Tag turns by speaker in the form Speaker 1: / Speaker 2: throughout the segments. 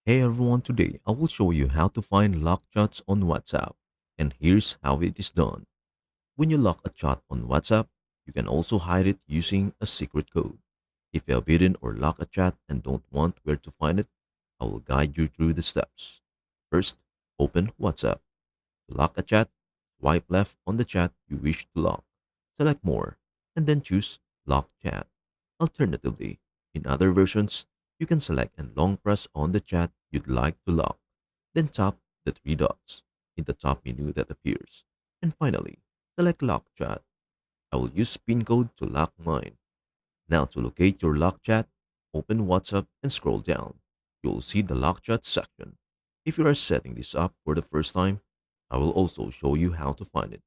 Speaker 1: Hey everyone, today I will show you how to find locked chats on WhatsApp. And here's how it is done. When you lock a chat on WhatsApp, you can also hide it using a secret code. If you have hidden or locked a chat and don't want where to find it, I will guide you through the steps. First, open WhatsApp. To lock a chat, swipe left on the chat you wish to lock. Select More, and then choose Lock Chat. Alternatively, in other versions, you can select and long press on the chat you'd like to lock. Then tap the three dots in the top menu that appears. And finally, select Lock Chat. I will use pin code to lock mine. Now to locate your lock chat, open WhatsApp and scroll down. You'll see the lock chat section. If you are setting this up for the first time, I will also show you how to find it.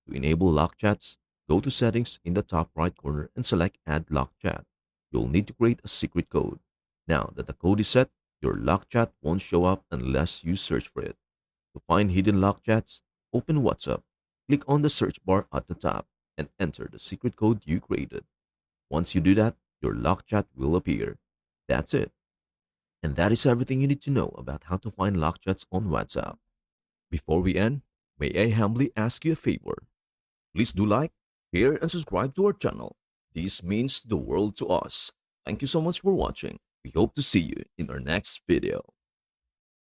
Speaker 1: To enable lock chats, go to settings in the top right corner and select add lock chat. You'll need to create a secret code. Now that the code is set, your lock chat won't show up unless you search for it. To find hidden lock chats, open WhatsApp, click on the search bar at the top, and enter the secret code you created. Once you do that, your lock chat will appear. That's it. And that is everything you need to know about how to find lock chats on WhatsApp. Before we end, may I humbly ask you a favor? Please do like, share, and subscribe to our channel. This means the world to us. Thank you so much for watching. We hope to see you in our next video.